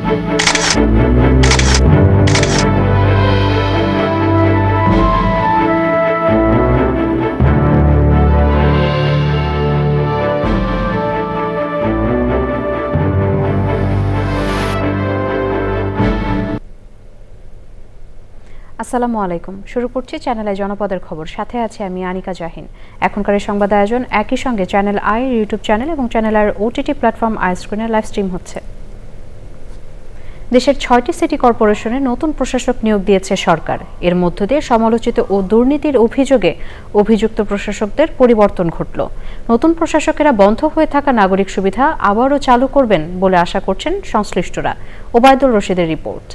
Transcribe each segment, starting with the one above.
আসসালামু আলাইকুম। শুরু করছি চ্যানেলে জনপদের খবর, সাথে আছে আমি আনিকা জাহিন। এখনকার এই সংবাদ আয়োজন একই সঙ্গে চ্যানেল আই ইউটিউব চ্যানেল এবং চ্যানেল আর ওটিটি প্ল্যাটফর্ম আই স্ক্রিনে লাইভ স্ট্রিম হচ্ছে। দেশের 6টি সিটি কর্পোরেশনে নতুন প্রশাসক নিয়োগ দিয়েছে সরকার। এর মধ্য দিয়ে সমালোচিত ও দুর্নীতির অভিযোগে অভিযুক্ত প্রশাসকদের পরিবর্তন ঘটল। নতুন প্রশাসকেরা বন্ধ হয়ে থাকা নাগরিক সুবিধা আবারও চালু করবেন বলে আশা করছেন সংশ্লিষ্টরা। ওবায়দুল রশিদের রিপোর্ট।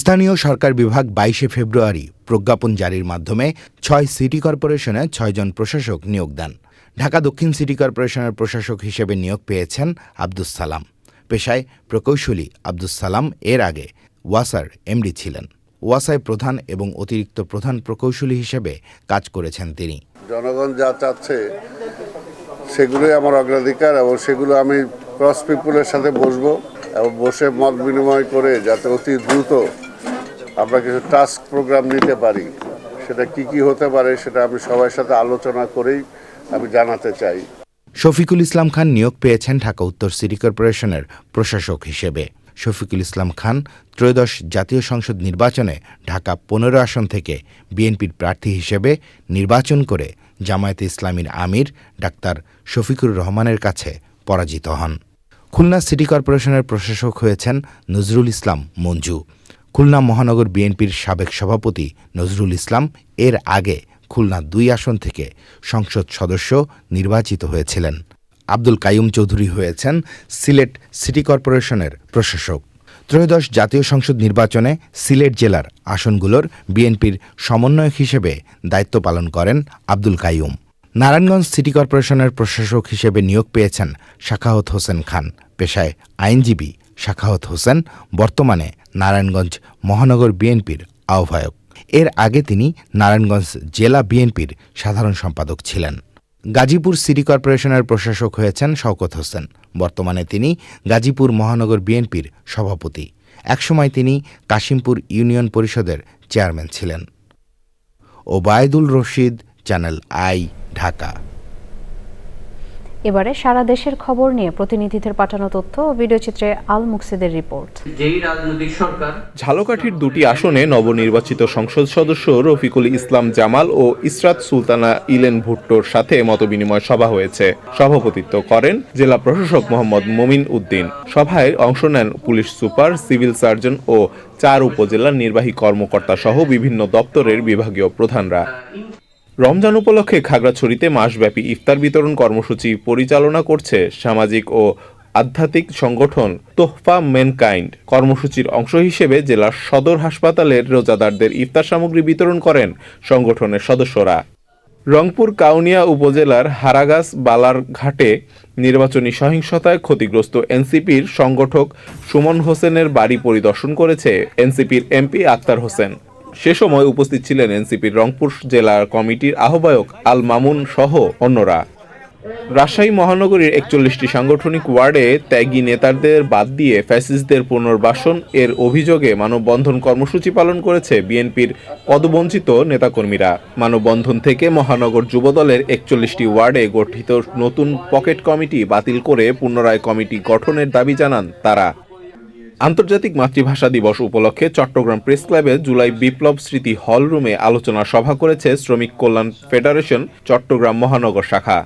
স্থানীয় সরকার বিভাগ 22শে ফেব্রুয়ারি প্রজ্ঞাপন জারির মাধ্যমে 6 সিটি কর্পোরেশনে 6 জন প্রশাসক নিয়োগ দেন। ঢাকা দক্ষিণ সিটি কর্পোরেশনের প্রশাসক হিসেবে নিয়োগ পেয়েছেন আব্দুস সালাম। পেশায় প্রকৌশলী আব্দুস সালাম এর আগে ওয়াসার এমডি ছিলেন। ওয়াসায় প্রধান এবং অতিরিক্ত প্রধান প্রকৌশলী হিসেবে কাজ করেছেন তিনি। জনগণ যা চাচ্ছে সেগুলোই আমার অগ্রাধিকার এবং সেগুলো আমি ক্রস পিপুলের সাথে বসবো এবং বসে মত বিনিময় করে যাতে অতি দ্রুত আমরা কিছু টাস্ক প্রোগ্রাম নিতে পারি। সেটা কি হতে পারে সেটা আমি সবার সাথে আলোচনা করেই আমি জানাতে চাই। শফিকুল ইসলাম খান নিয়োগ পেয়েছেন ঢাকা উত্তর সিটি কর্পোরেশনের প্রশাসক হিসেবে। শফিকুল ইসলাম খান ত্রয়োদশ জাতীয় সংসদ নির্বাচনে ঢাকা 15 আসন থেকে বিএনপির প্রার্থী হিসেবে নির্বাচন করে জামায়াতে ইসলামীর আমির ডাক্তার শফিকুর রহমানের কাছে পরাজিত হন। খুলনা সিটি কর্পোরেশনের প্রশাসক হয়েছেন নজরুল ইসলাম মঞ্জু। খুলনা মহানগর বিএনপির সাবেক সভাপতি নজরুল ইসলাম এর আগে খুলনা 2 আসন থেকে সংসদ সদস্য নির্বাচিত হয়েছিলেন। আব্দুল কাইয়ুম চৌধুরী হয়েছেন সিলেট সিটি কর্পোরেশনের প্রশাসক। ত্রয়োদশ জাতীয় সংসদ নির্বাচনে সিলেট জেলার আসনগুলোর বিএনপির সমন্বয়ক হিসেবে দায়িত্ব পালন করেন আব্দুল কাইয়ুম। নারায়ণগঞ্জ সিটি কর্পোরেশনের প্রশাসক হিসেবে নিয়োগ পেয়েছেন সাখাওয়াত হোসেন খান। পেশায় আইনজীবী সাখাওয়াত হোসেন বর্তমানে নারায়ণগঞ্জ মহানগর বিএনপির আহ্বায়ক। এর আগে তিনি নারায়ণগঞ্জ জেলা বিএনপির সাধারণ সম্পাদক ছিলেন। গাজীপুর সিটি কর্পোরেশনের প্রশাসক হয়েছেন শওকত হোসেন। বর্তমানে তিনি গাজীপুর মহানগর বিএনপির সভাপতি। একসময় তিনি কাশিমপুর ইউনিয়ন পরিষদের চেয়ারম্যান ছিলেন। Obaidul Rashid, channel I, Dhaka. এবারে সারা দেশের খবর নিয়ে প্রতিনিধিদের পাঠানো তথ্য ও ভিডিওচিত্রে আল মুকসিদের রিপোর্ট। ঝালকাঠির 2টি আসনে নবনির্বাচিত সংসদ সদস্য রফিকুল ইসলাম জামাল ও ইসরাত সুলতানা ইলেন ভুট্টোর সাথে মতবিনিময় সভা হয়েছে। সভাপতিত্ব করেন জেলা প্রশাসক মোহাম্মদ মমিন উদ্দিন। সভায় অংশ নেন পুলিশ সুপার, সিভিল সার্জন ও 4 উপজেলার নির্বাহী কর্মকর্তা সহ বিভিন্ন দপ্তরের বিভাগীয় প্রধানরা। রমজান উপলক্ষে খাগড়াছড়িতে মাসব্যাপী ইফতার বিতরণ কর্মসূচি পরিচালনা করছে সামাজিক ও আধ্যাত্মিক সংগঠন তোহফা ম্যানকাইন্ড। কর্মসূচির অংশ হিসেবে জেলার সদর হাসপাতালের রোজাদারদের ইফতার সামগ্রী বিতরণ করেন সংগঠনের সদস্যরা। রংপুর কাউনিয়া উপজেলার হারাগাছ বালারঘাটে নির্বাচনী সহিংসতায় ক্ষতিগ্রস্ত এনসিপির সংগঠক সুমন হোসেনের বাড়ি পরিদর্শন করেছে এনসিপির এমপি আক্তার হোসেন। সে সময় উপস্থিত ছিলেন এনসিপির রংপুর জেলা কমিটির আহ্বায়ক আল মামুন সহ অন্যরা। রাজশাহী মহানগরীর 41টি সাংগঠনিক ওয়ার্ডে ত্যাগী নেতাদের বাদ দিয়ে ফ্যাসিস্টদের পুনর্বাসন এর অভিযোগে মানববন্ধন কর্মসূচি পালন করেছে বিএনপির পদবঞ্চিত নেতাকর্মীরা। মানববন্ধন থেকে মহানগর যুবদলের 41টি ওয়ার্ডে গঠিত নতুন পকেট কমিটি বাতিল করে পুনরায় কমিটি গঠনের দাবি জানান তারা। আন্তর্জাতিক মাতৃভাষা দিবস উপলক্ষে চট্টগ্রাম প্রেস ক্লাবে জুলাই বিপ্লব স্মৃতি হল রুমে আলোচনা সভা করেছে শ্রমিক কল্যাণ ফেডারেশন চট্টগ্রাম মহানগর শাখা।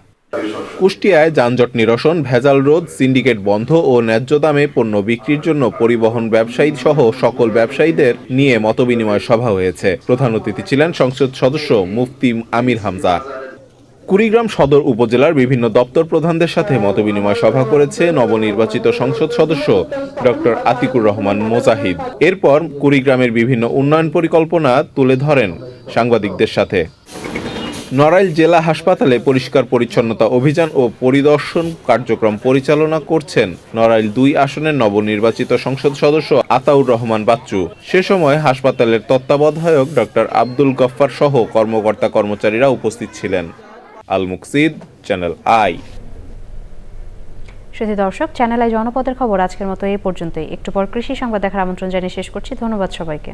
কুষ্টিয়ায় যানজট নিরসন, ভেজাল রোধ, সিন্ডিকেট বন্ধ ও ন্যায্য দামে পণ্য বিক্রির জন্য পরিবহন ব্যবসায়ী সহ সকল ব্যবসায়ীদের নিয়ে মতবিনিময় সভা হয়েছে। প্রধান অতিথি ছিলেন সংসদ সদস্য মুফতি আমির হামজা। কুড়িগ্রাম সদর উপজেলার বিভিন্ন দপ্তর প্রধানদের সাথে মতবিনিময় সভা করেছে নবনির্বাচিত সংসদ সদস্য ডক্টর আতিকুর রহমান মোজাহিদ। এরপর কুড়িগ্রামের বিভিন্ন উন্নয়ন পরিকল্পনা তুলে ধরেন সাংবাদিকদের সাথে। নড়াইল জেলা হাসপাতালে পরিষ্কার পরিচ্ছন্নতা অভিযান ও পরিদর্শন কার্যক্রম পরিচালনা করছেন নড়াইল 2 আসনের নবনির্বাচিত সংসদ সদস্য আতাউর রহমান বাচ্চু। সে সময় হাসপাতালের তত্ত্বাবধায়ক ডক্টর আব্দুল গফফার সহ কর্মকর্তা কর্মচারীরা উপস্থিত ছিলেন। আল মুকসিদ, চ্যানেল আই। শুধু দর্শক, চ্যানেল আই জনপদের খবর আজকের মতো এই পর্যন্তই। একটু পর কৃষি সংবাদ দেখার আমন্ত্রণ জানিয়ে শেষ করছি। ধন্যবাদ সবাইকে।